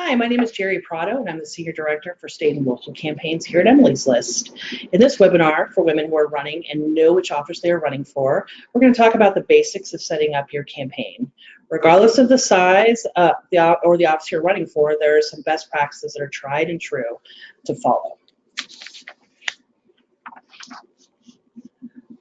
Hi, my name is Jerry Prado, and I'm the Senior Director for State and Local Campaigns here at Emily's List. In this webinar for women who are running and know which office they are running for, we're going to talk about the basics of setting up your campaign. Regardless of the size or the office you're running for, there are some best practices that are tried and true to follow.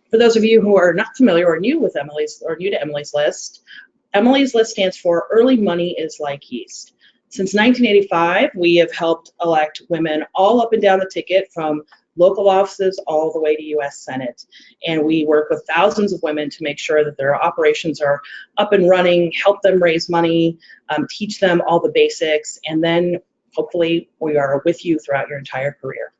For those of you who are not familiar or new to Emily's List stands for Early Money is Like Yeast. Since 1985, we have helped elect women all up and down the ticket, from local offices all the way to U.S. Senate. And we work with thousands of women to make sure that their operations are up and running, help them raise money, teach them all the basics, and then hopefully we are with you throughout your entire career.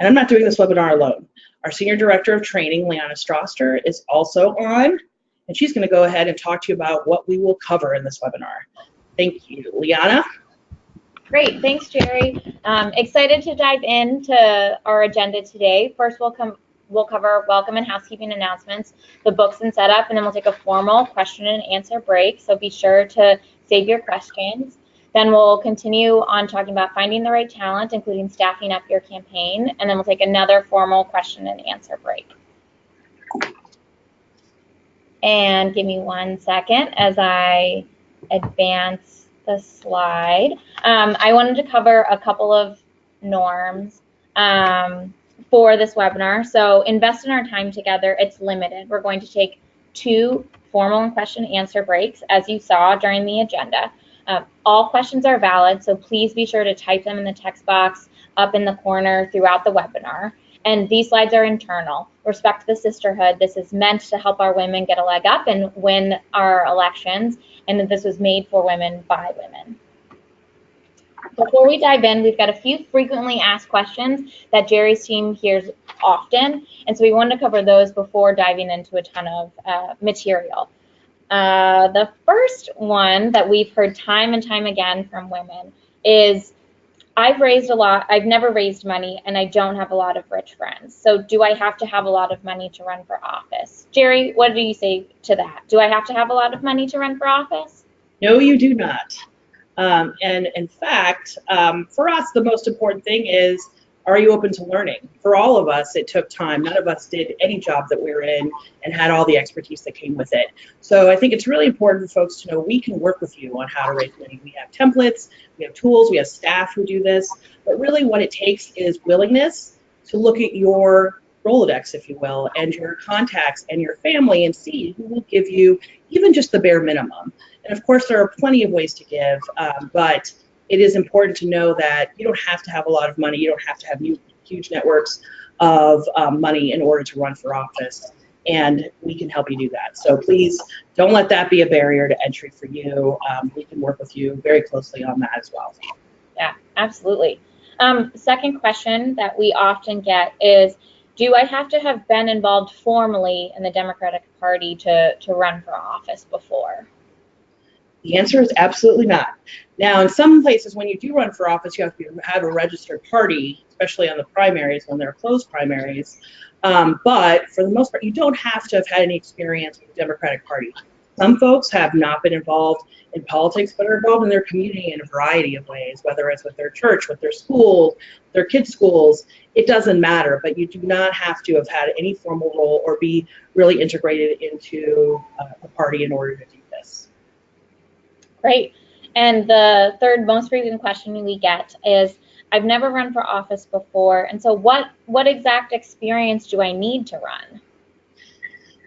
And I'm not doing this webinar alone. Our Senior Director of Training, Liana Stroster, is also on, and she's going to go ahead and talk to you about what we will cover in this webinar. Thank you. Liana? Great. Thanks, Jerry. Excited to dive into our agenda today. First, we'll cover welcome and housekeeping announcements, the books and setup, and then we'll take a formal question and answer break. So be sure to save your questions. Then we'll continue on talking about finding the right talent, including staffing up your campaign. And then we'll take another formal question and answer break. And give me 1 second as I advance the slide. I wanted to cover a couple of norms for this webinar. So invest in our time together. It's limited. We're going to take 2 formal and question answer breaks, as you saw during the agenda. All questions are valid, so please be sure to type them in the text box up in the corner throughout the webinar. And these slides are internal. Respect the sisterhood. This is meant to help our women get a leg up and win our elections, and this was made for women by women. Before we dive in, we've got a few frequently asked questions that Jerry's team hears often, and so we wanted to cover those before diving into a ton of material. The first one that we've heard time and time again from women is, I've raised a lot, I've never raised money, and I don't have a lot of rich friends. So do I have to have a lot of money to run for office? Jerry, what do you say to that? Do I have to have a lot of money to run for office? No, you do not. And in fact, for us, the most important thing is, are you open to learning? For all of us, it took time. None of us did any job that we were in and had all the expertise that came with it. So I think it's really important for folks to know we can work with you on how to raise money. We have templates, we have tools, we have staff who do this, but really what it takes is willingness to look at your Rolodex, if you will, and your contacts and your family and see who will give you even just the bare minimum. And of course, there are plenty of ways to give, but it is important to know that you don't have to have a lot of money. You don't have to have huge networks of money in order to run for office, and we can help you do that. So please don't let that be a barrier to entry for you. We can work with you very closely on that as well. Yeah, absolutely. Second question that we often get is, do I have to have been involved formally in the Democratic Party to run for office before? The answer is absolutely not. Now, in some places, when you do run for office, you have to have a registered party, especially on the primaries when they're closed primaries. But for the most part, you don't have to have had any experience with the Democratic Party. Some folks have not been involved in politics, but are involved in their community in a variety of ways, whether it's with their church, with their school, their kids' schools. It doesn't matter, but you do not have to have had any formal role or be really integrated into a party in order to do this. Great. And the third most frequent question we get is, I've never run for office before, and so what exact experience do I need to run?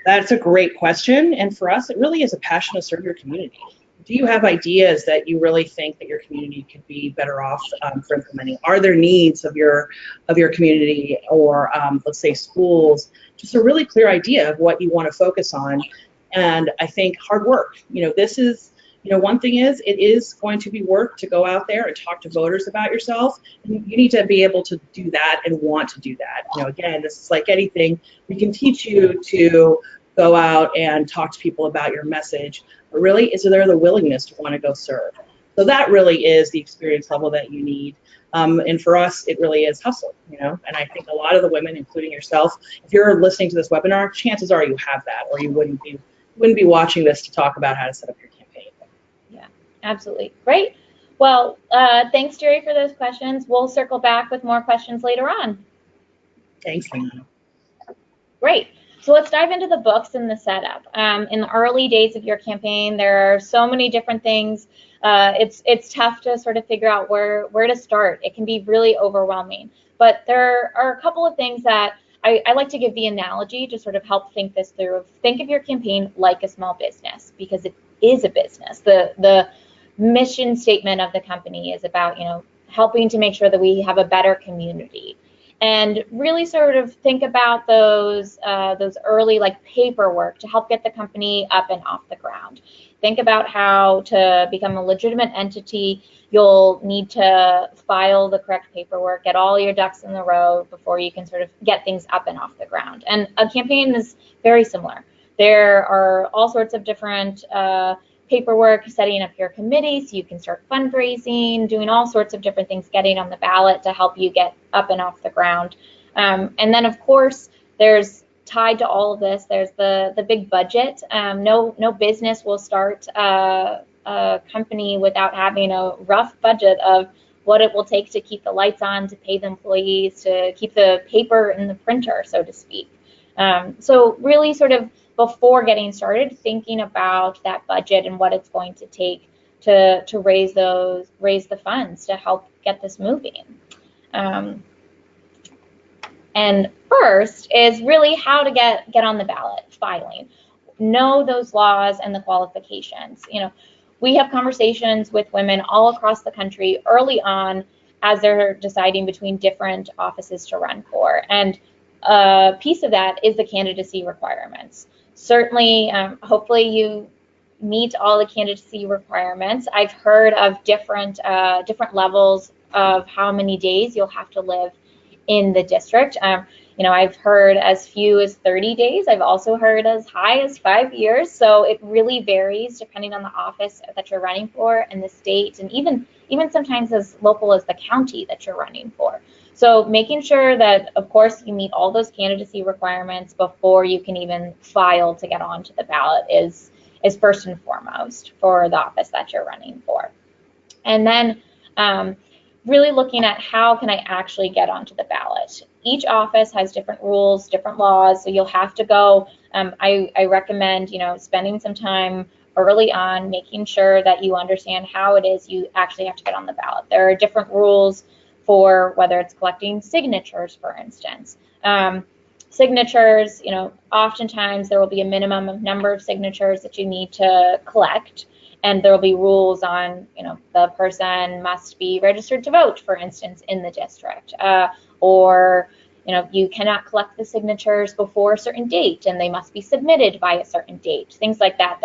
That's a great question, and for us, it really is a passion to serve your community. Do you have ideas that you really think that your community could be better off for implementing? Are there needs of your community or let's say schools? Just a really clear idea of what you want to focus on, and I think hard work. This is. One thing is, it is going to be work to go out there and talk to voters about yourself. And you need to be able to do that and want to do that. Again, this is like anything. We can teach you to go out and talk to people about your message, but really, is there the willingness to want to go serve? So that really is the experience level that you need. And for us, it really is hustle, and I think a lot of the women, including yourself, if you're listening to this webinar, chances are you have that, or you wouldn't be watching this to talk about how to set up your campaign. Yeah, absolutely. Great. Well, thanks, Jerry, for those questions. We'll circle back with more questions later on. Thanks, Lena. Great. So let's dive into the books and the setup. In the early days of your campaign, there are so many different things. It's tough to sort of figure out where to start. It can be really overwhelming. But there are a couple of things that I like to give the analogy to sort of help think this through. Think of your campaign like a small business, because it is a business. The mission statement of the company is about, helping to make sure that we have a better community. And really sort of think about those early paperwork to help get the company up and off the ground. Think about how to become a legitimate entity. You'll need to file the correct paperwork, get all your ducks in the row before you can sort of get things up and off the ground. And a campaign is very similar. There are all sorts of different paperwork, setting up your committee so you can start fundraising, doing all sorts of different things, getting on the ballot to help you get up and off the ground. And then, of course, there's tied to all of this, there's the big budget. No business will start a company without having a rough budget of what it will take to keep the lights on, to pay the employees, to keep the paper in the printer, so to speak. So really sort of before getting started, thinking about that budget and what it's going to take to raise the funds to help get this moving. And first is really how to get on the ballot, filing. Know those laws and the qualifications. We have conversations with women all across the country early on as they're deciding between different offices to run for. And a piece of that is the candidacy requirements. Certainly, hopefully you meet all the candidacy requirements. I've heard of different levels of how many days you'll have to live in the district. I've heard as few as 30 days. I've also heard as high as 5 years. So it really varies depending on the office that you're running for and the state, and even sometimes as local as the county that you're running for. So making sure that, of course, you meet all those candidacy requirements before you can even file to get onto the ballot is first and foremost for the office that you're running for. And then really looking at how can I actually get onto the ballot. Each office has different rules, different laws, so you'll have to go. I recommend, spending some time early on, making sure that you understand how it is you actually have to get on the ballot. There are different rules for whether it's collecting signatures, for instance. Signatures, oftentimes there will be a minimum of number of signatures that you need to collect. And there will be rules on, the person must be registered to vote, for instance, in the district. Or, you cannot collect the signatures before a certain date, and they must be submitted by a certain date. Things like that.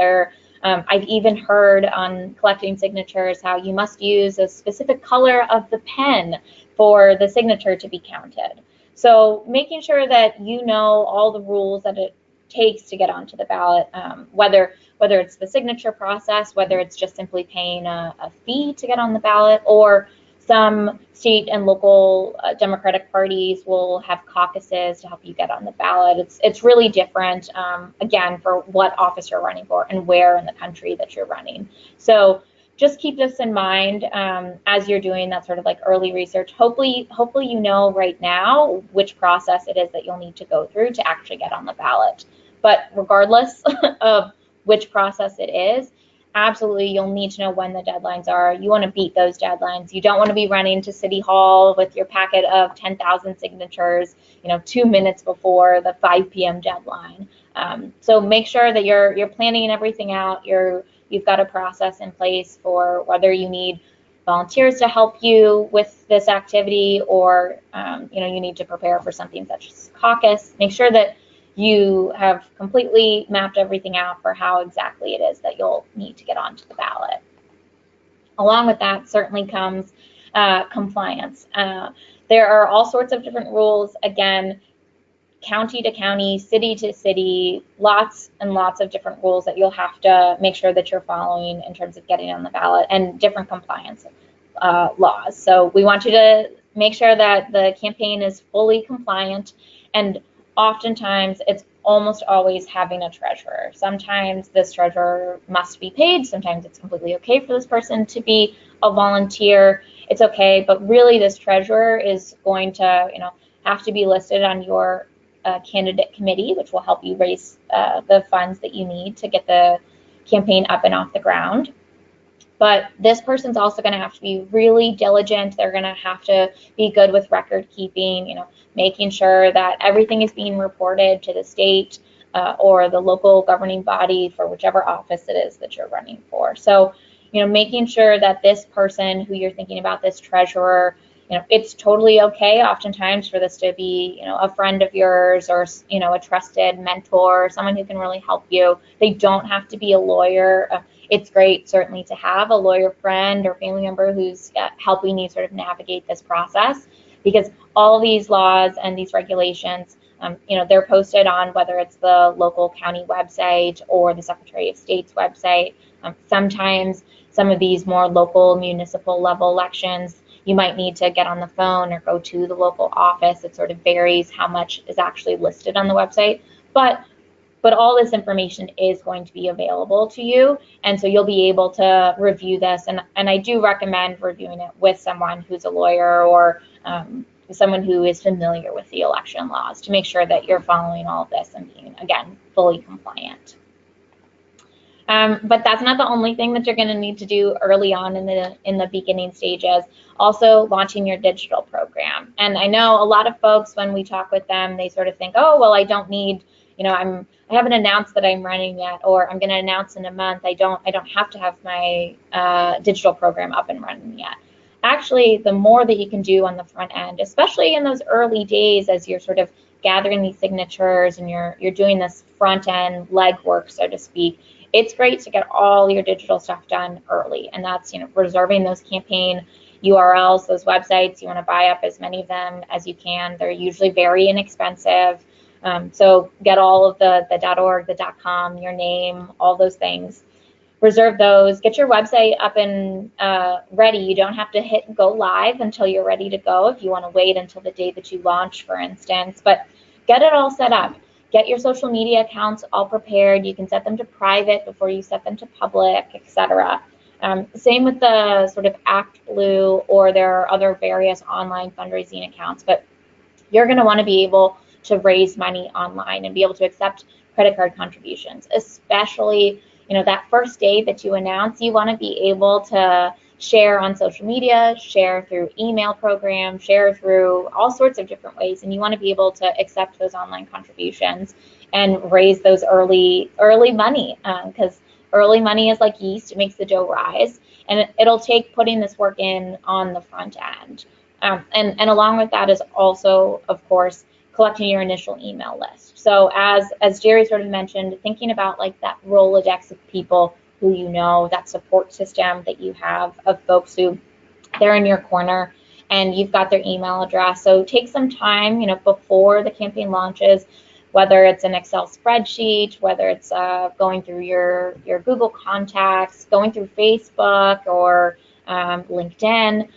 I've even heard on collecting signatures how you must use a specific color of the pen for the signature to be counted. So making sure that you know all the rules that it takes to get onto the ballot, whether it's the signature process, whether it's just simply paying a fee to get on the ballot, or some state and local Democratic parties will have caucuses to help you get on the ballot. It's really different, again, for what office you're running for and where in the country that you're running. So just keep this in mind as you're doing that sort of early research. Hopefully you know right now which process it is that you'll need to go through to actually get on the ballot. But regardless of which process it is, absolutely you'll need to know when the deadlines are. You want to beat those deadlines. You don't want to be running to City Hall with your packet of 10,000 signatures, 2 minutes before the 5 p.m. deadline. So make sure that you're planning everything out. You've got a process in place for whether you need volunteers to help you with this activity, or you need to prepare for something such as caucus. Make sure that you have completely mapped everything out for how exactly it is that you'll need to get onto the ballot. Along with that certainly comes compliance. There are all sorts of different rules, again, county to county, city to city, lots and lots of different rules that you'll have to make sure that you're following in terms of getting on the ballot, and different compliance laws. So we want you to make sure that the campaign is fully compliant, and oftentimes it's almost always having a treasurer. Sometimes this treasurer must be paid. Sometimes it's completely okay for this person to be I'll volunteer. It's okay, but really this treasurer is going to, have to be listed on your candidate committee, which will help you raise the funds that you need to get the campaign up and off the ground. But this person's also going to have to be really diligent. They're going to have to be good with record keeping, making sure that everything is being reported to the state or the local governing body for whichever office it is that you're running for. So, making sure that this person who you're thinking about, this treasurer, it's totally okay oftentimes for this to be, a friend of yours or, a trusted mentor, someone who can really help you. They don't have to be a lawyer. It's great certainly to have a lawyer friend or family member who's helping you sort of navigate this process, because all these laws and these regulations, they're posted on whether it's the local county website or the Secretary of State's website. Sometimes some of these more local municipal level elections, you might need to get on the phone or go to the local office. It sort of varies how much is actually listed on the website. But all this information is going to be available to you, and so you'll be able to review this. And I do recommend reviewing it with someone who's a lawyer or someone who is familiar with the election laws to make sure that you're following all of this and being, again, fully compliant. But that's not the only thing that you're going to need to do early on in the beginning stages. Also, launching your digital program. And I know a lot of folks, when we talk with them, they sort of think, oh, well, I don't need, I haven't announced that I'm running yet, or I'm going to announce in a month. I don't have to have my digital program up and running yet. Actually, the more that you can do on the front end, especially in those early days as you're sort of gathering these signatures and you're doing this front end legwork, so to speak, it's great to get all your digital stuff done early. And that's, reserving those campaign URLs, those websites. You want to buy up as many of them as you can. They're usually very inexpensive. So get all of the .org, the .com, your name, all those things. Reserve those. Get your website up and ready. You don't have to hit go live until you're ready to go if you want to wait until the day that you launch, for instance. But get it all set up. Get your social media accounts all prepared. You can set them to private before you set them to public, etc. Same with the sort of ActBlue, or there are other various online fundraising accounts, but you're going to want to be able to raise money online and be able to accept credit card contributions, especially, that first day that you announce. You want to be able to share on social media, share through email programs, share through all sorts of different ways, and you want to be able to accept those online contributions and raise those early money, because early money is like yeast. It makes the dough rise, and it'll take putting this work in on the front end. And along with that is also, of course, collecting your initial email list. So as Jerry sort of mentioned, thinking about like that Rolodex of people who that support system that you have of folks who they're in your corner and you've got their email address. So take some time, before the campaign launches, whether it's an Excel spreadsheet, whether it's going through your Google contacts, going through Facebook or LinkedIn,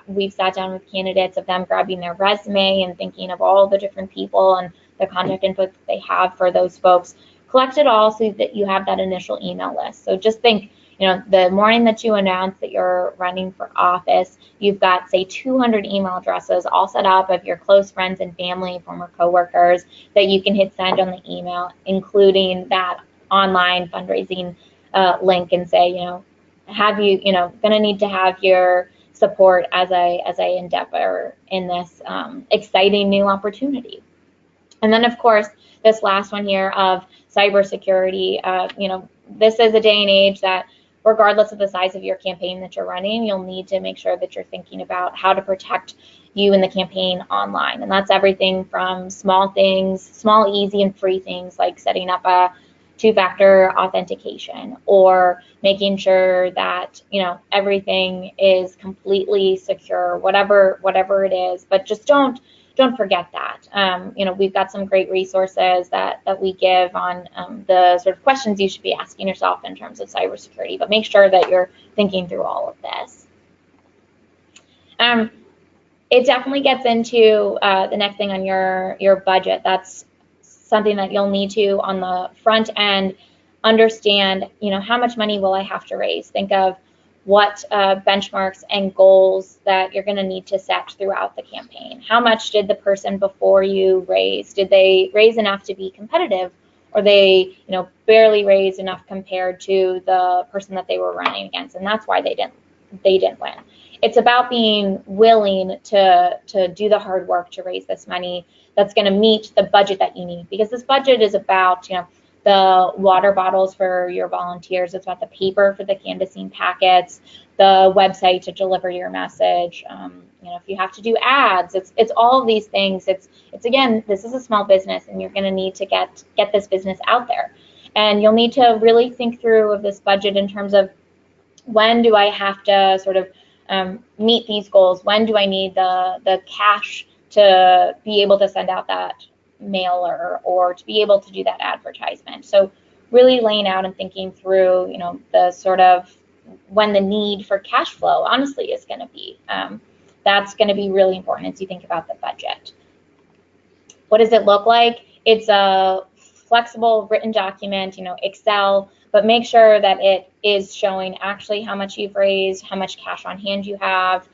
we've sat down with candidates of them grabbing their resume and thinking of all the different people and the contact info that they have for those folks. Collect it all so that you have that initial email list. So just think, the morning that you announce that you're running for office, you've got, say, 200 email addresses all set up of your close friends and family, former coworkers, that you can hit send on the email, including that online fundraising link, and say, going to need to have your support as I endeavor in this exciting new opportunity. And then, of course, this last one here of cybersecurity. This is a day and age that, regardless of the size of your campaign that you're running, you'll need to make sure that you're thinking about how to protect you and the campaign online. And that's everything from small things, small, easy, and free things like setting up a two-factor authentication, or making sure that everything is completely secure, whatever it is. But just don't forget that. We've got some great resources that we give on the sort of questions you should be asking yourself in terms of cybersecurity, but make sure that you're thinking through all of this. It definitely gets into the next thing on your budget. That's something that you'll need to, on the front end, understand, how much money will I have to raise? Think of what benchmarks and goals that you're going to need to set throughout the campaign. How much did the person before you raise? Did they raise enough to be competitive, or they, barely raised enough compared to the person that they were running against, and that's why they didn't win. It's about being willing to do the hard work to raise this money that's going to meet the budget that you need, because this budget is about, the water bottles for your volunteers. It's about the paper for the canvassing packets, the website to deliver your message. If you have to do ads, it's all of these things. It's again, this is a small business, and you're going to need to get this business out there. And you'll need to really think through of this budget in terms of, when do I have to sort of meet these goals? When do I need the cash to be able to send out that mailer or to be able to do that advertisement? So really laying out and thinking through, the sort of when the need for cash flow honestly is going to be. That's going to be really important as you think about the budget. What does it look like? It's a flexible written document, Excel, but make sure that it is showing actually how much you've raised, how much cash on hand you have.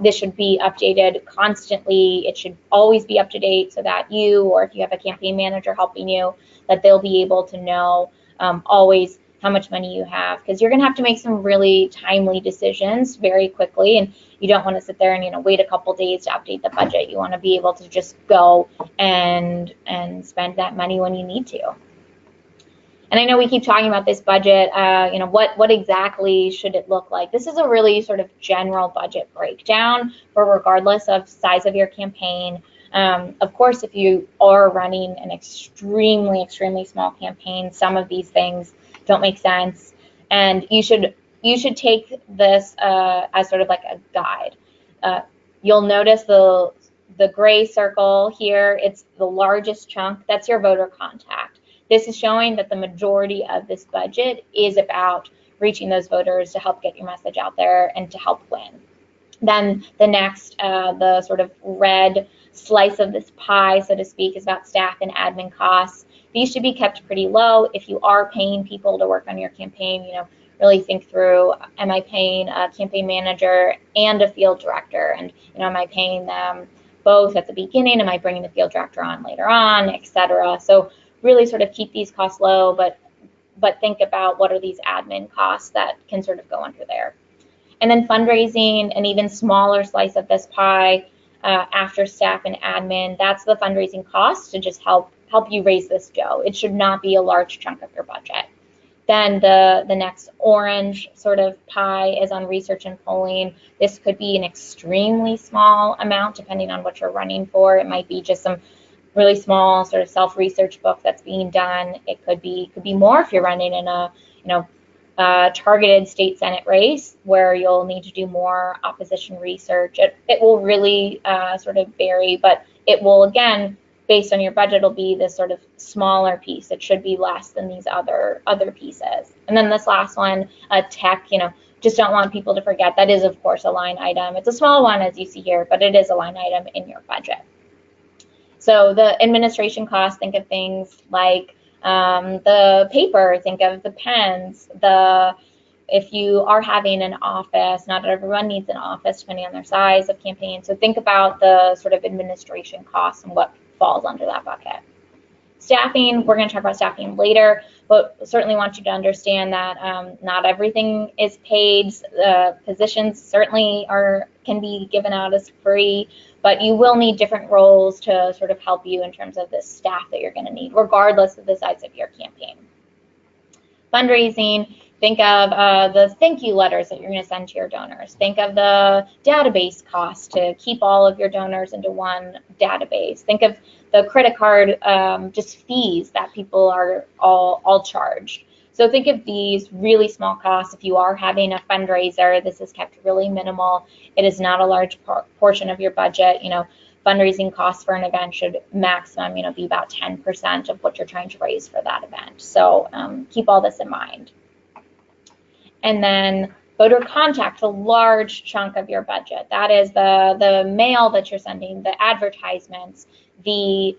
This should be updated constantly. It should always be up to date, so that you, or if you have a campaign manager helping you, that they'll be able to know always how much money you have, because you're going to have to make some really timely decisions very quickly, and you don't want to sit there and wait a couple days to update the budget. You want to be able to just go and spend that money when you need to. And I know we keep talking about this budget, what exactly should it look like? This is a really sort of general budget breakdown for regardless of size of your campaign. Of course, if you are running an extremely, extremely small campaign, some of these things don't make sense, and you should take this as sort of like a guide. You'll notice the gray circle here, it's the largest chunk, that's your voter contact. This is showing that the majority of this budget is about reaching those voters to help get your message out there and to help win. Then the next, the sort of red slice of this pie, so to speak, is about staff and admin costs. These should be kept pretty low. If you are paying people to work on your campaign, really think through, am I paying a campaign manager and a field director? And, am I paying them both at the beginning? Am I bringing the field director on later on, etc.? So really sort of keep these costs low, but think about what are these admin costs that can sort of go under there. And then fundraising, an even smaller slice of this pie, after staff and admin, that's the fundraising cost to just help you raise this dough. It should not be a large chunk of your budget. Then the next orange sort of pie is on research and polling. This could be an extremely small amount depending on what you're running for. It might be just some really small sort of self-research book that's being done. It could be more if you're running in a targeted state senate race where you'll need to do more opposition research. It will really sort of vary, but it will, again, based on your budget, it'll be this sort of smaller piece. It should be less than these other pieces. And then this last one, tech, just don't want people to forget that is, of course, a line item. It's a small one, as you see here, but it is a line item in your budget. So the administration costs, think of things like the paper, think of the pens, if you are having an office, not everyone needs an office depending on their size of campaign. So think about the sort of administration costs and what falls under that bucket. Staffing, we're going to talk about staffing later, but certainly want you to understand that not everything is paid. Positions certainly can be given out as free, but you will need different roles to sort of help you in terms of the staff that you're going to need, regardless of the size of your campaign. Fundraising, think of the thank you letters that you're going to send to your donors. Think of the database costs to keep all of your donors into one database. Think of the credit card just fees that people are all charged. So think of these really small costs. If you are having a fundraiser, this is kept really minimal. It is not a large portion of your budget. Fundraising costs for an event should maximum, be about 10% of what you're trying to raise for that event. So keep all this in mind. And then voter contact, a large chunk of your budget. That is the mail that you're sending, the advertisements, the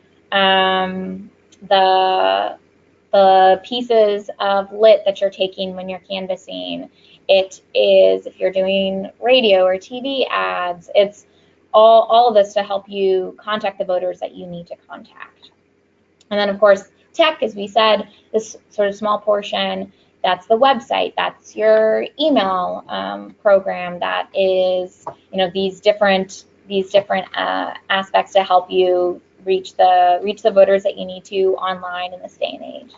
pieces of lit that you're taking when you're canvassing. It is if you're doing radio or TV ads. It's all of this to help you contact the voters that you need to contact. And then, of course, tech, as we said, this sort of small portion, that's the website, that's your email program, that is, these different aspects to help you reach the voters that you need to online in this day and age.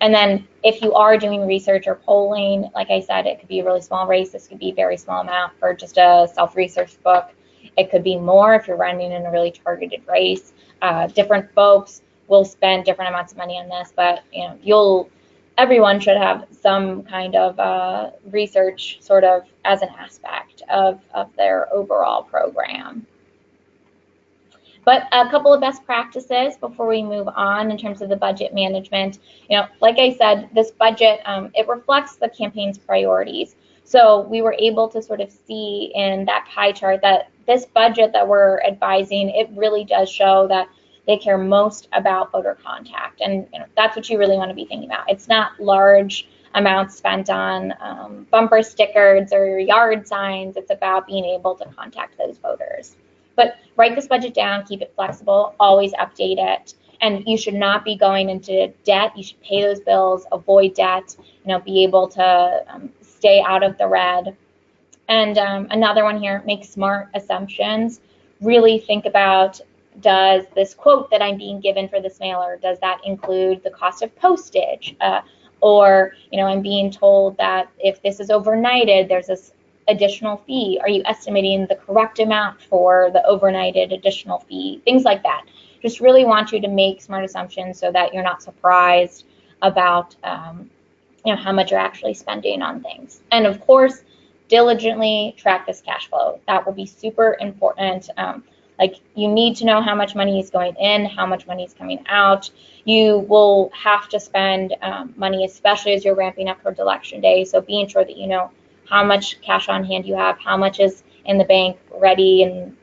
And then if you are doing research or polling, like I said, it could be a really small race. This could be a very small amount for just a self-research book. It could be more if you're running in a really targeted race. Different folks will spend different amounts of money on this, but everyone should have some kind of research sort of as an aspect of their overall program. But a couple of best practices before we move on in terms of the budget management. Like I said, this budget, it reflects the campaign's priorities. So we were able to sort of see in that pie chart that this budget that we're advising, it really does show that they care most about voter contact. And that's what you really want to be thinking about. It's not large amounts spent on bumper stickers or yard signs. It's about being able to contact those voters. But write this budget down, keep it flexible, always update it. And you should not be going into debt. You should pay those bills, avoid debt, be able to stay out of the red. And another one here, make smart assumptions. Really think about, does this quote that I'm being given for this mailer, does that include the cost of postage? Or, I'm being told that if this is overnighted, there's this additional fee. Are you estimating the correct amount for the overnighted additional fee? Things like that. Just really want you to make smart assumptions so that you're not surprised about how much you're actually spending on things. And of course, diligently track this cash flow. That will be super important. You need to know how much money is going in, how much money is coming out. You will have to spend money, especially as you're ramping up towards election day. So being sure that you know how much cash on hand you have, how much is in the bank ready and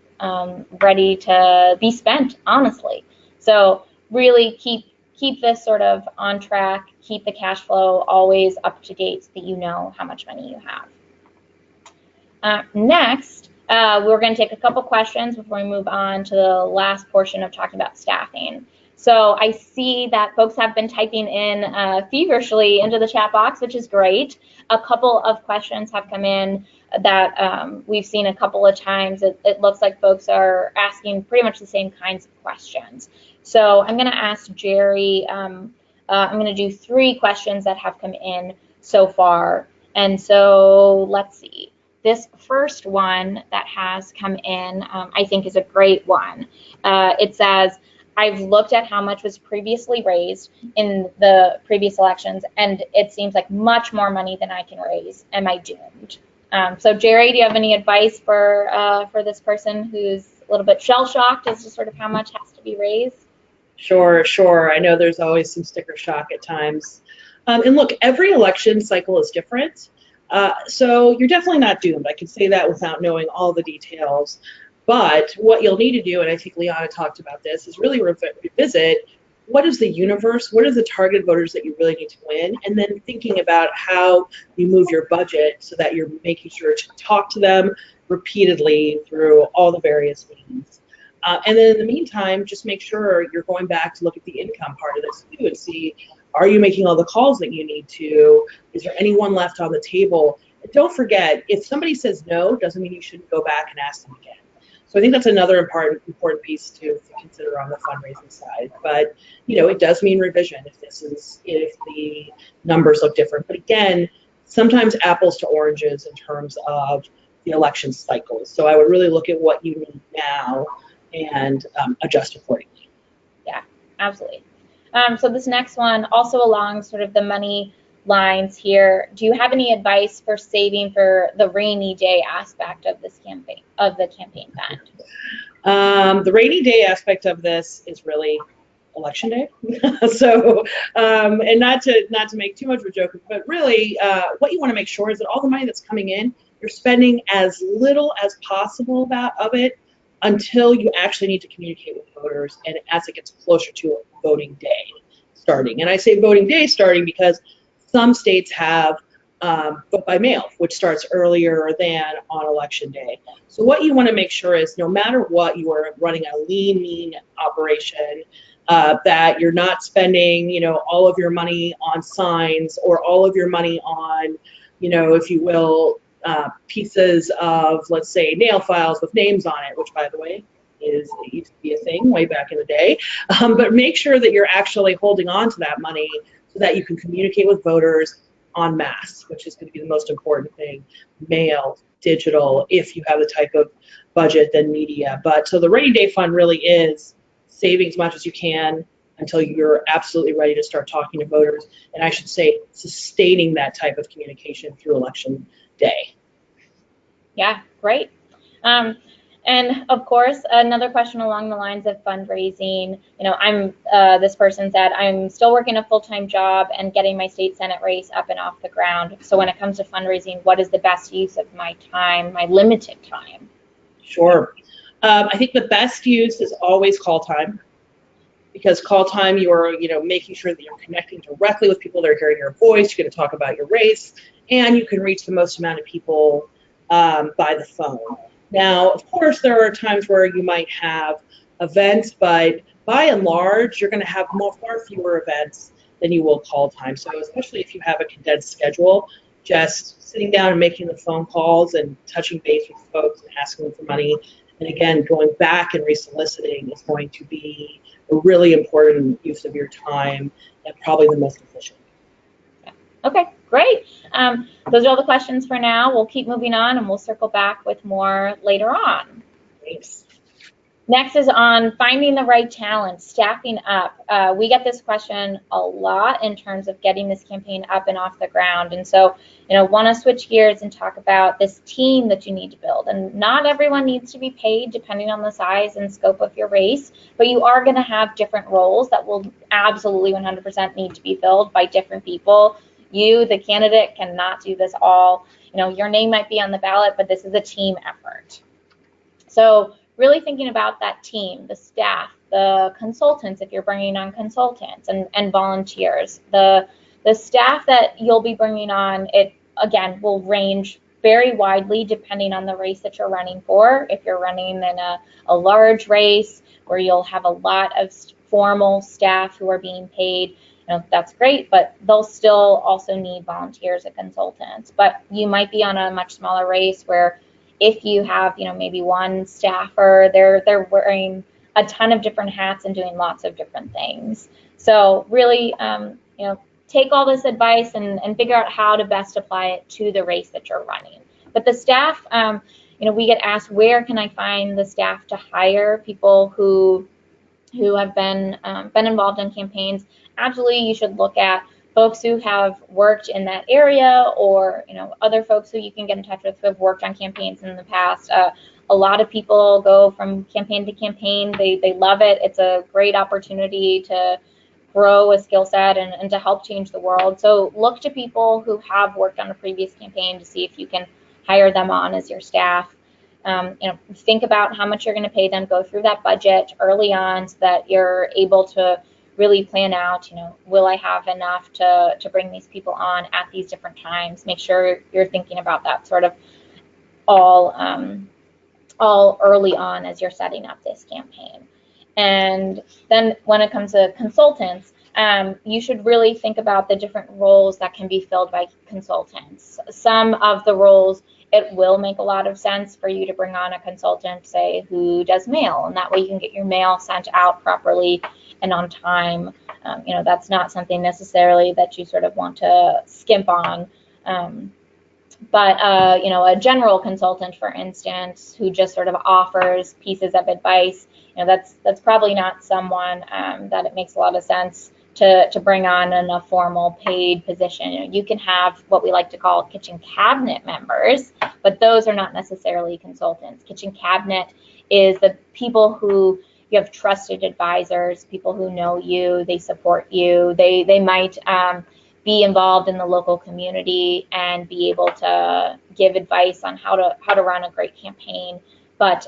ready to be spent, honestly. So really keep this sort of on track, keep the cash flow always up to date so that you know how much money you have. Next, we're going to take a couple questions before we move on to the last portion of talking about staffing. So I see that folks have been typing in feverishly into the chat box, which is great. A couple of questions have come in that we've seen a couple of times. It looks like folks are asking pretty much the same kinds of questions. So I'm going to ask Jerry, I'm going to do 3 questions that have come in so far. And so let's see. This first one that has come in, I think, is a great one. It says, I've looked at how much was previously raised in the previous elections, and it seems like much more money than I can raise. Am I doomed? So Jerry, do you have any advice for this person who's a little bit shell-shocked as to sort of how much has to be raised? Sure. I know there's always some sticker shock at times. And look, every election cycle is different. So you're definitely not doomed. I can say that without knowing all the details. But what you'll need to do, and I think Liana talked about this, is really revisit what is the universe, what are the target voters that you really need to win, and then thinking about how you move your budget so that you're making sure to talk to them repeatedly through all the various means. And then in the meantime, just make sure you're going back to look at the income part of this too and see, are you making all the calls that you need to? Is there anyone left on the table? And don't forget, if somebody says no, doesn't mean you shouldn't go back and ask them again. So I think that's another important piece to consider on the fundraising side. But it does mean revision if the numbers look different. But again, sometimes apples to oranges in terms of the election cycles. So I would really look at what you need now and adjust accordingly. Yeah, absolutely. So this next one, also along sort of the money lines here, do you have any advice for saving for the rainy day aspect of this campaign, of the campaign fund? The rainy day aspect of this is really election day. So, and not to make too much of a joke, but really what you want to make sure is that all the money that's coming in, you're spending as little as possible of it until you actually need to communicate with voters and as it gets closer to voting day starting. And I say voting day starting because some states have vote by mail, which starts earlier than on election day. So what you want to make sure is no matter what, you are running a lean, mean operation, that you're not spending, all of your money on signs or all of your money on, if you will, pieces of, let's say, nail files with names on it, which, by the way, it used to be a thing way back in the day. But make sure that you're actually holding on to that money so that you can communicate with voters en masse, which is going to be the most important thing. Mail, digital, if you have the type of budget, then media. But so the rainy day fund really is saving as much as you can until you're absolutely ready to start talking to voters. And I should say sustaining that type of communication through election day. Yeah, great. And of course, another question along the lines of fundraising. I'm this person said, I'm still working a full-time job and getting my state Senate race up and off the ground. So when it comes to fundraising, what is the best use of my time, my limited time? Sure. I think the best use is always call time, because call time, you're making sure that you're connecting directly with people that are hearing your voice. You're going to talk about your race, and you can reach the most amount of people by the phone. Now, of course, there are times where you might have events, but by and large, you're going to have far fewer events than you will call time. So especially if you have a condensed schedule, just sitting down and making the phone calls and touching base with folks and asking them for money, and again, going back and resoliciting is going to be a really important use of your time and probably the most efficient. Okay, great. Those are all the questions for now. We'll keep moving on and we'll circle back with more later on. Thanks. Next is on finding the right talent, staffing up. We get this question a lot in terms of getting this campaign up and off the ground. And so, want to switch gears and talk about this team that you need to build. And not everyone needs to be paid depending on the size and scope of your race, but you are going to have different roles that will absolutely 100% need to be filled by different people. You, the candidate, cannot do this all. Your name might be on the ballot, but this is a team effort. So really thinking about that team, the staff, the consultants, if you're bringing on consultants and volunteers, the staff that you'll be bringing on, it again will range very widely depending on the race that you're running for. If you're running in a large race where you'll have a lot of formal staff who are being paid, that's great, but they'll still also need volunteers and consultants. But you might be on a much smaller race where if you have, maybe one staffer, they're wearing a ton of different hats and doing lots of different things. So really, take all this advice and figure out how to best apply it to the race that you're running. But the staff, we get asked, where can I find the staff to hire people who have been involved in campaigns? Absolutely, you should look at folks who have worked in that area, or other folks who you can get in touch with who have worked on campaigns in the past. A lot of people go from campaign to campaign. They love it. It's a great opportunity to grow a skill set and to help change the world. So look to people who have worked on a previous campaign to see if you can hire them on as your staff. Think about how much you're going to pay them. Go through that budget early on so that you're able to really plan out, will I have enough to bring these people on at these different times? Make sure you're thinking about that sort of all early on as you're setting up this campaign. And then when it comes to consultants, you should really think about the different roles that can be filled by consultants. Some of the roles, it will make a lot of sense for you to bring on a consultant, say, who does mail, and that way you can get your mail sent out properly and on time. That's not something necessarily that you sort of want to skimp on. But a general consultant, for instance, who just sort of offers pieces of advice, that's probably not someone that it makes a lot of sense to bring on in a formal paid position. You can have what we like to call kitchen cabinet members, but those are not necessarily consultants. Kitchen cabinet is the people who you have trusted advisors, people who know you, they support you, they might be involved in the local community and be able to give advice on how to run a great campaign. But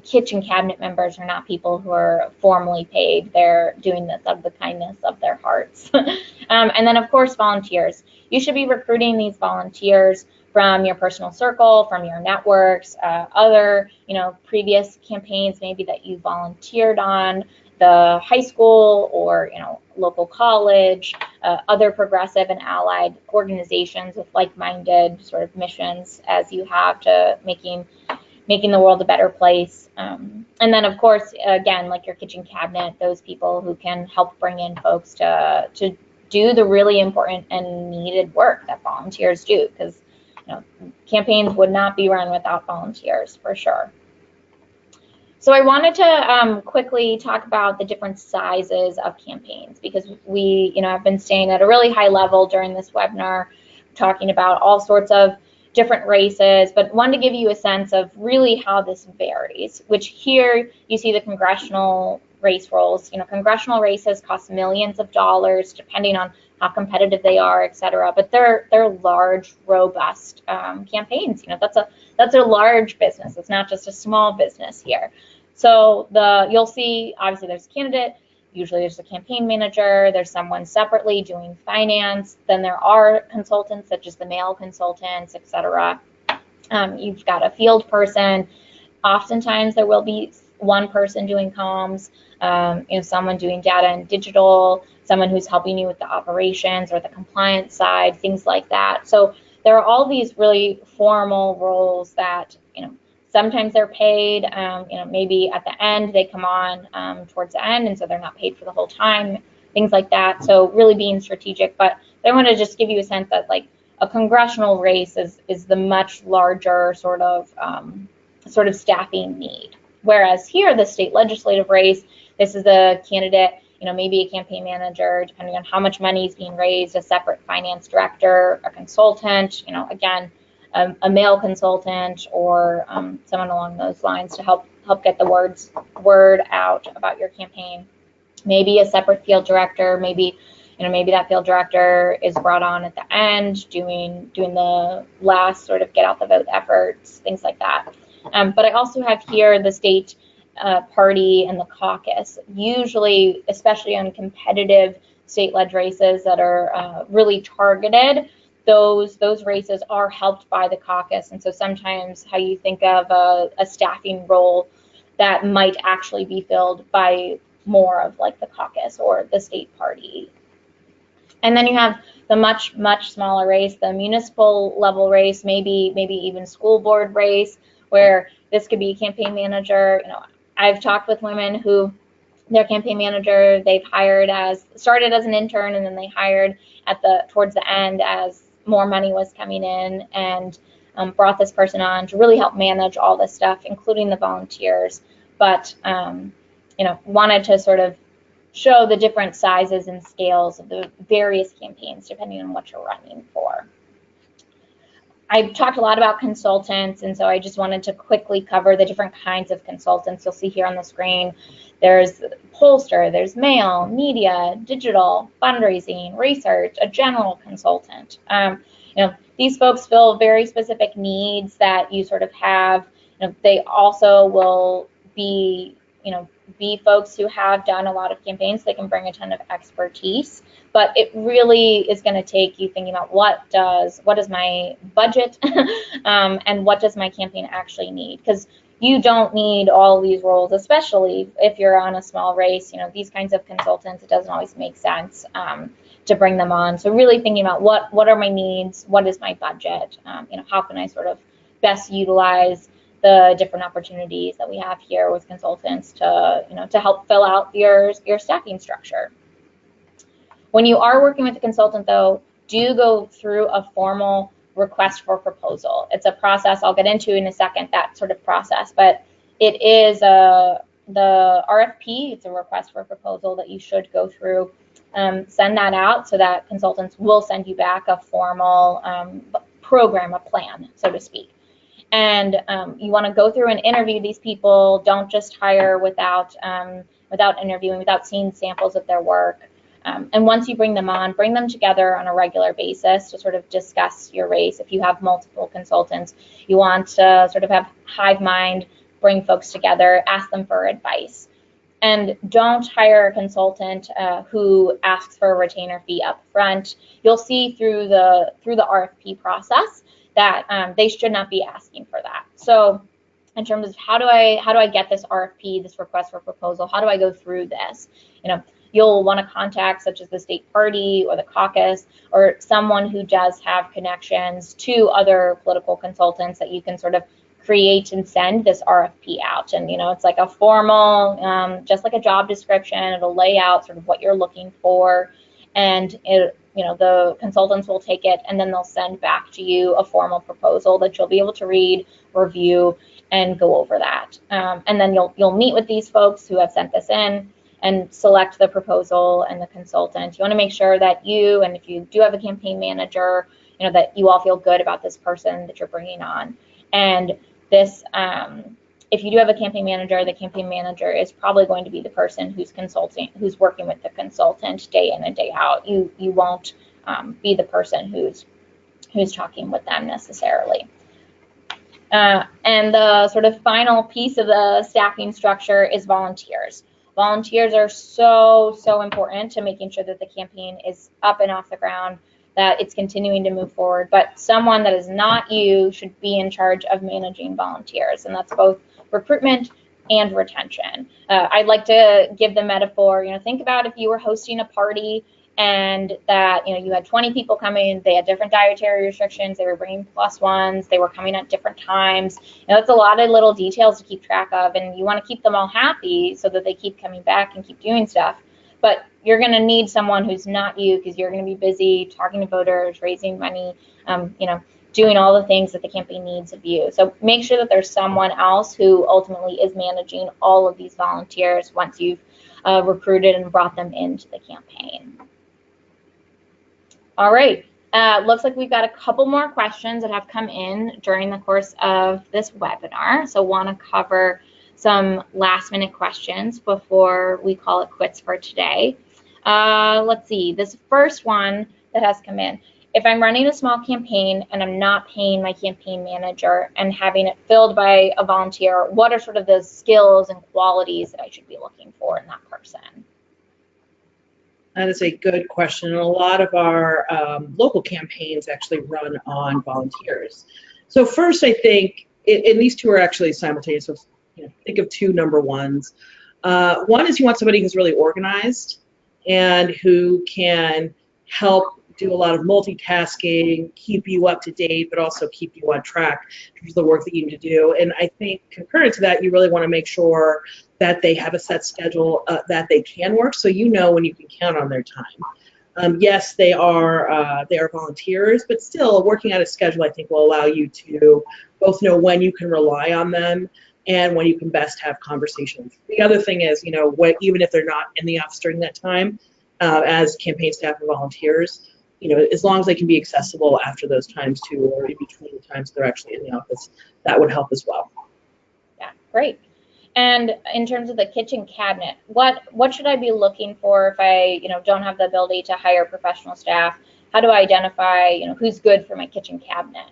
kitchen cabinet members are not people who are formally paid. They're doing this out of the kindness of their hearts. And then, of course, volunteers. You should be recruiting these volunteers from your personal circle, from your networks, other, previous campaigns maybe that you volunteered on, the high school or, local college, other progressive and allied organizations with like-minded sort of missions as you have to making the world a better place. And then, of course, again, like your kitchen cabinet, those people who can help bring in folks to do the really important and needed work that volunteers do, because campaigns would not be run without volunteers, for sure. So I wanted to quickly talk about the different sizes of campaigns, because we, have been staying at a really high level during this webinar, talking about all sorts of different races, but wanted to give you a sense of really how this varies, which here you see the congressional race rolls. Congressional races cost millions of dollars depending on how competitive they are, et cetera, but they're large, robust campaigns. That's a large business. It's not just a small business here. So you'll see, obviously there's a candidate, usually there's a campaign manager, there's someone separately doing finance, then there are consultants such as the mail consultants, et cetera. You've got a field person. Oftentimes there will be one person doing comms, someone doing data and digital, someone who's helping you with the operations or the compliance side, things like that. So there are all these really formal roles that, sometimes they're paid, maybe at the end they come on towards the end, and so they're not paid for the whole time, things like that. So really being strategic. But I want to just give you a sense that like a congressional race is the much larger sort of staffing need. Whereas here, the state legislative race, this is a candidate, maybe a campaign manager, depending on how much money is being raised, a separate finance director, a consultant, again, a mail consultant or someone along those lines to help get the word out about your campaign. Maybe a separate field director, maybe that field director is brought on at the end doing the last sort of get out the vote efforts, things like that. But I also have here the state party and the caucus. Usually, especially on competitive state-led races that are really targeted, those races are helped by the caucus. And so sometimes how you think of a staffing role that might actually be filled by more of like the caucus or the state party. And then you have the much, much smaller race, the municipal level race, maybe even school board race, where this could be a campaign manager. I've talked with women who their campaign manager they've started as an intern, and then they hired towards the end as more money was coming in, and brought this person on to really help manage all this stuff, including the volunteers. But wanted to sort of show the different sizes and scales of the various campaigns depending on what you're running for. I've talked a lot about consultants, and so I just wanted to quickly cover the different kinds of consultants. You'll see here on the screen, there's pollster, there's mail, media, digital, fundraising, research, a general consultant. These folks fill very specific needs that you sort of have. They also will be folks who have done a lot of campaigns. They can bring a ton of expertise, but it really is going to take you thinking about what is my budget and what does my campaign actually need, because you don't need all these roles, especially if you're on a small race. These kinds of consultants, it doesn't always make sense to bring them on. So really thinking about what are my needs, what is my budget, how can I sort of best utilize the different opportunities that we have here with consultants to help fill out your staffing structure. When you are working with a consultant, though, do go through a formal request for proposal. It's a process I'll get into in a second, that sort of process, but it is the RFP. It's a request for proposal that you should go through. Send that out so that consultants will send you back a formal program, a plan, so to speak. And you want to go through and interview these people. Don't just hire without interviewing, without seeing samples of their work. And once you bring them on, bring them together on a regular basis to sort of discuss your race. If you have multiple consultants, you want to sort of have hive mind, bring folks together, ask them for advice. And don't hire a consultant who asks for a retainer fee up front. You'll see through the RFP process that they should not be asking for that. So in terms of how do I get this RFP, this request for proposal, how do I go through this? You'll want to contact such as the state party or the caucus or someone who does have connections to other political consultants that you can sort of create and send this RFP out. And it's like a formal, just like a job description. It'll lay out sort of what you're looking for, and the consultants will take it and then they'll send back to you a formal proposal that you'll be able to read, review, and go over that. And then you'll meet with these folks who have sent this in and select the proposal and the consultant. You want to make sure that you, and if you do have a campaign manager, that you all feel good about this person that you're bringing on. And this, if you do have a campaign manager, the campaign manager is probably going to be the person who's working with the consultant day in and day out. You won't be the person who's talking with them necessarily. And the sort of final piece of the staffing structure is volunteers. Volunteers are so important to making sure that the campaign is up and off the ground, that it's continuing to move forward. But someone that is not you should be in charge of managing volunteers, and that's both recruitment and retention. I'd like to give the metaphor, think about if you were hosting a party and that you had 20 people coming, they had different dietary restrictions, they were bringing +1s, they were coming at different times. That's a lot of little details to keep track of, and you want to keep them all happy so that they keep coming back and keep doing stuff. But you're going to need someone who's not you, because you're going to be busy talking to voters, raising money, doing all the things that the campaign needs of you. So make sure that there's someone else who ultimately is managing all of these volunteers once you've recruited and brought them into the campaign. All right, looks like we've got a couple more questions that have come in during the course of this webinar. So want to cover some last minute questions before we call it quits for today. Let's see, this first one that has come in. If I'm running a small campaign and I'm not paying my campaign manager and having it filled by a volunteer, what are sort of the skills and qualities that I should be looking for in that person? That is a good question. And a lot of our local campaigns actually run on volunteers. So first, I think, and these two are actually simultaneous, so think of two number ones. One is you want somebody who's really organized and who can help do a lot of multitasking, keep you up to date, but also keep you on track for the work that you need to do. And I think concurrent to that, you really want to make sure that they have a set schedule that they can work, so when you can count on their time. Yes, they are volunteers, but still working out a schedule I think will allow you to both know when you can rely on them and when you can best have conversations. The other thing is, even if they're not in the office during that time, as campaign staff and volunteers, as long as they can be accessible after those times too, or in between the times they're actually in the office, that would help as well. Yeah, great. And in terms of the kitchen cabinet, what should I be looking for if I don't have the ability to hire professional staff? How do I identify who's good for my kitchen cabinet?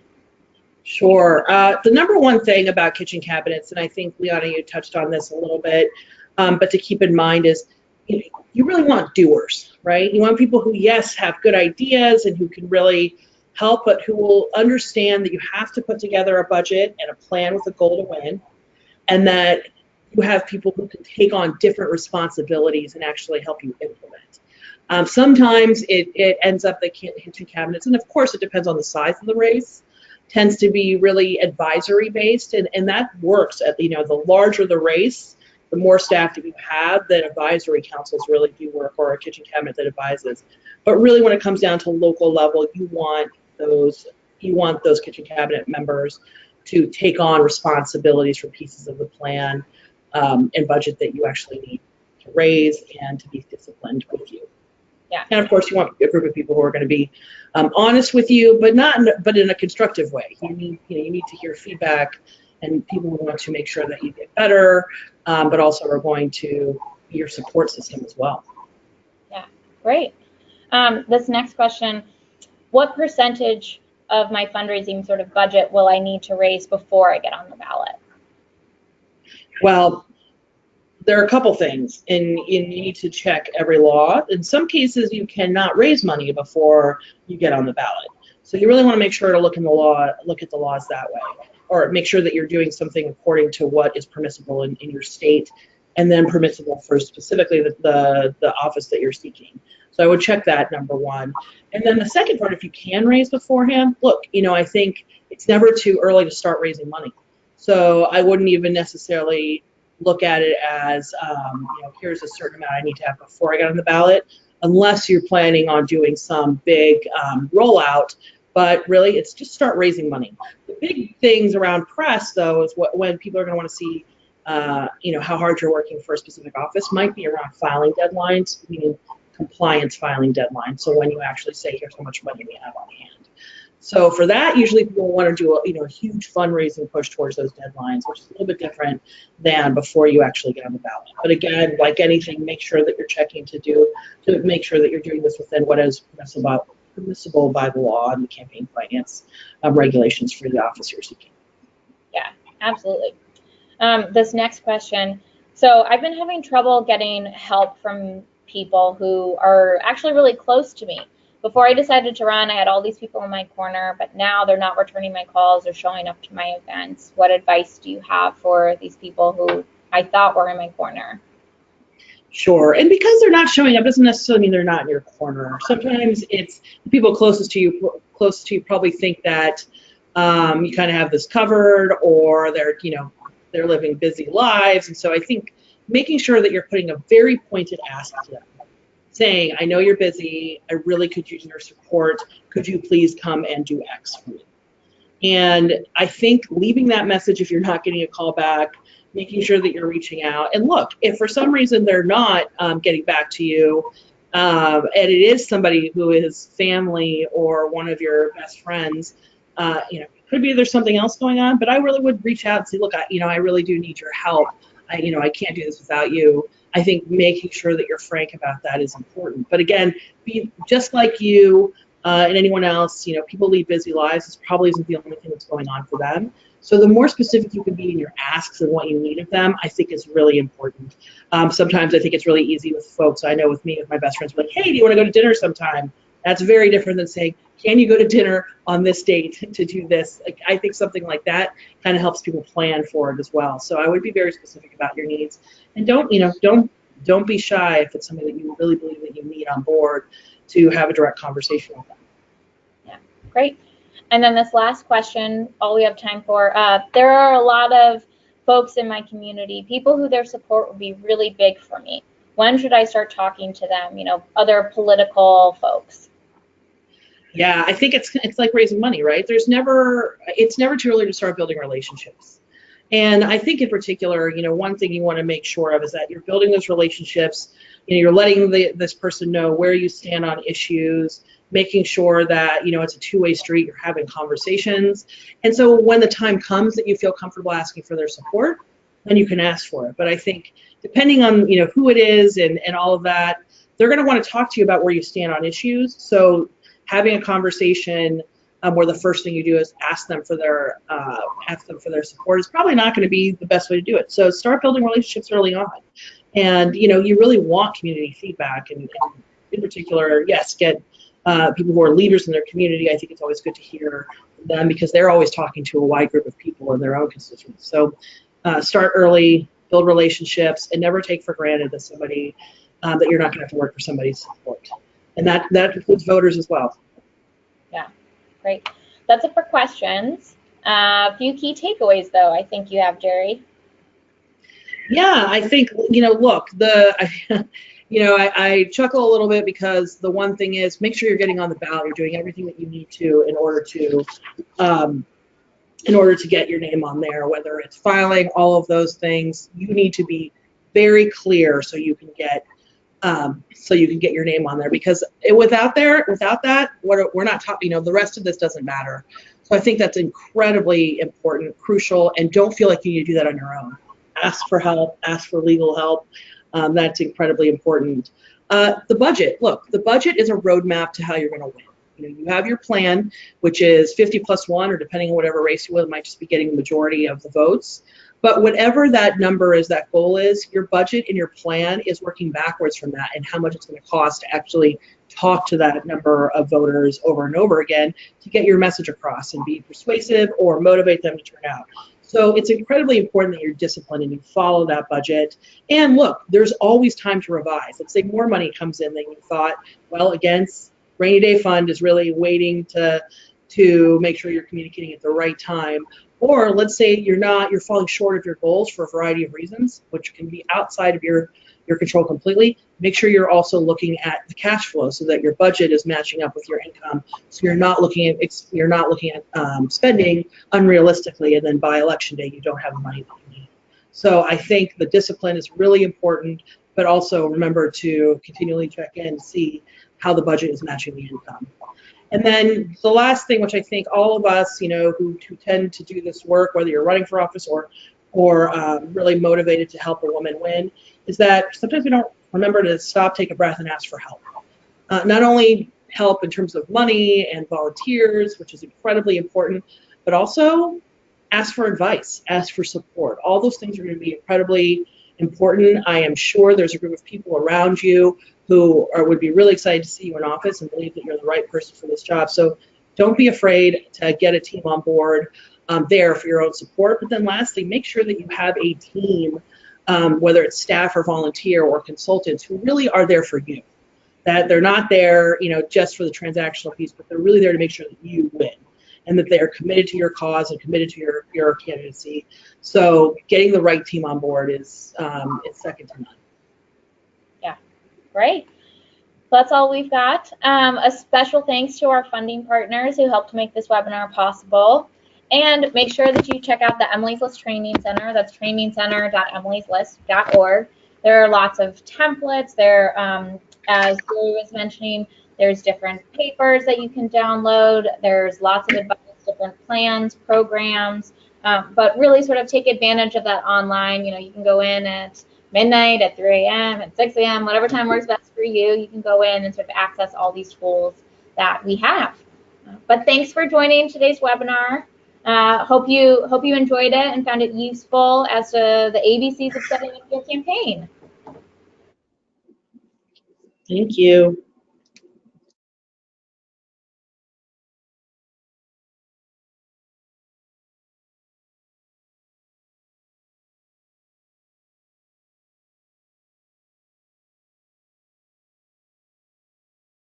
Sure. The number one thing about kitchen cabinets, and I think Liana, you touched on this a little bit, but to keep in mind is you really want doers, right? You want people who, yes, have good ideas and who can really help, but who will understand that you have to put together a budget and a plan with a goal to win, and that you have people who can take on different responsibilities and actually help you implement. Sometimes it ends up the kitchen cabinets, and of course it depends on the size of the race, tends to be really advisory based, and that works. At the larger the race, the more staff that you have, that advisory councils really do work, or a kitchen cabinet that advises. But really, when it comes down to local level, you want those kitchen cabinet members to take on responsibilities for pieces of the plan and budget that you actually need to raise, and to be disciplined with you. Yeah. And of course, you want a group of people who are going to be honest with you, but in a constructive way. You need to hear feedback, and people who want to make sure that you get better, but also are going to be your support system as well. Yeah, great. This next question: what percentage of my fundraising sort of budget will I need to raise before I get on the ballot? Well, there are a couple things, and you need to check every law. In some cases, you cannot raise money before you get on the ballot. So you really want to make sure to look at the laws that way, or make sure that you're doing something according to what is permissible in your state, and then permissible for specifically the office that you're seeking. So I would check that, number one. And then the second part, if you can raise beforehand, look, I think it's never too early to start raising money. So I wouldn't even necessarily look at it as, here's a certain amount I need to have before I get on the ballot, unless you're planning on doing some big rollout. But really, it's just start raising money. The big things around press, though, is when people are going to want to see, how hard you're working for a specific office, might be around filing deadlines, meaning compliance filing deadlines. So when you actually say, here's how much money we have on hand. So for that, usually people want to do a huge fundraising push towards those deadlines, which is a little bit different than before you actually get on the ballot. But again, like anything, make sure that you're checking to make sure that you're doing this within what is permissible by the law and the campaign finance regulations for the office you're seeking. Yeah, absolutely. This next question. So I've been having trouble getting help from people who are actually really close to me. Before I decided to run, I had all these people in my corner, but now they're not returning my calls or showing up to my events. What advice do you have for these people who I thought were in my corner? Sure. And because they're not showing up doesn't necessarily mean they're not in your corner. Sometimes it's the people closest to you probably think that you kind of have this covered, or they're living busy lives. And so I think making sure that you're putting a very pointed ask to them, saying, I know you're busy, I really could use your support, could you please come and do X for me? And I think leaving that message, if you're not getting a call back, making sure that you're reaching out. And look, if for some reason they're not getting back to you, and it is somebody who is family or one of your best friends, could be there's something else going on, but I really would reach out and say, look, I really do need your help. I can't do this without you. I think making sure that you're frank about that is important. But again, be just like you and anyone else, people lead busy lives. This probably isn't the only thing that's going on for them. So the more specific you can be in your asks and what you need of them, I think is really important. Sometimes I think it's really easy with folks. I know with me, with my best friends, like, hey, do you want to go to dinner sometime? That's very different than saying, can you go to dinner on this date to do this? Like, I think something like that kind of helps people plan for it as well. So I would be very specific about your needs, and don't be shy if it's something that you really believe that you need on board to have a direct conversation with them. Yeah, great. And then this last question, all we have time for, there are a lot of folks in my community, people who their support would be really big for me. When should I start talking to them? Other political folks. Yeah, I think it's like raising money, right? It's never too early to start building relationships. And I think in particular, one thing you want to make sure of is that you're building those relationships. You're letting this person know where you stand on issues, making sure that, it's a two-way street, you're having conversations. And so when the time comes that you feel comfortable asking for their support, then you can ask for it. But I think depending on, who it is and all of that, they're going to want to talk to you about where you stand on issues. So having a conversation where the first thing you do is ask them for their support is probably not going to be the best way to do it. So start building relationships early on. And, you really want community feedback. And in particular, yes, get people who are leaders in their community. I think it's always good to hear them because they're always talking to a wide group of people in their own constituents. So start early, build relationships, and never take for granted that somebody that you're not going to have to work for somebody's support. And that includes voters as well. Yeah, great. That's it for questions. A few key takeaways, though, I think you have, Jerry. Yeah, I think, look, I chuckle a little bit because the one thing is make sure you're getting on the ballot. You're doing everything that you need to in order to get your name on there, whether it's filing, all of those things. You need to be very clear so you can get your name on there, because without that, we're not talking, the rest of this doesn't matter. So I think that's incredibly important, crucial, and don't feel like you need to do that on your own. Ask for help, ask for legal help. That's incredibly important. The budget, look, the budget is a roadmap to how you're going to win. You have your plan, which is 50 plus 1, or depending on whatever race you will, it might just be getting the majority of the votes. But whatever that number is, that goal is, your budget and your plan is working backwards from that and how much it's going to cost to actually talk to that number of voters over and over again to get your message across and be persuasive or motivate them to turn out. So it's incredibly important that you're disciplined and you follow that budget. And look, there's always time to revise. Let's say more money comes in than you thought. Well, again, rainy day fund is really waiting to make sure you're communicating at the right time. Or let's say you're falling short of your goals for a variety of reasons, which can be outside of your control completely. Make sure you're also looking at the cash flow so that your budget is matching up with your income. So you're not looking at spending unrealistically, and then by election day you don't have the money that you need. So I think the discipline is really important, but also remember to continually check in to see how the budget is matching the income. And then the last thing, which I think all of us, who tend to do this work, whether you're running for office or really motivated to help a woman win, is that sometimes we don't remember to stop, take a breath, and ask for help. Not only help in terms of money and volunteers, which is incredibly important, but also ask for advice, ask for support. All those things are going to be incredibly important. I am sure there's a group of people around you who would be really excited to see you in office and believe that you're the right person for this job. So don't be afraid to get a team on board there for your own support. But then lastly, make sure that you have a team, whether it's staff or volunteer or consultants, who really are there for you. That they're not there, just for the transactional piece, but they're really there to make sure that you win and that they're committed to your cause and committed to your candidacy. So getting the right team on board is second to none. Yeah, great. That's all we've got. A special thanks to our funding partners who helped make this webinar possible. And make sure that you check out the Emily's List Training Center. That's trainingcenter.emilyslist.org. There are lots of templates. There, as Julie was mentioning, there's different papers that you can download. There's lots of advice, different plans, programs. But really sort of take advantage of that online. You can go in at midnight, at 3 a.m., at 6 a.m., whatever time works best for you. You can go in and sort of access all these tools that we have. But thanks for joining today's webinar. Hope you enjoyed it and found it useful as to the ABCs of setting up your campaign. Thank you.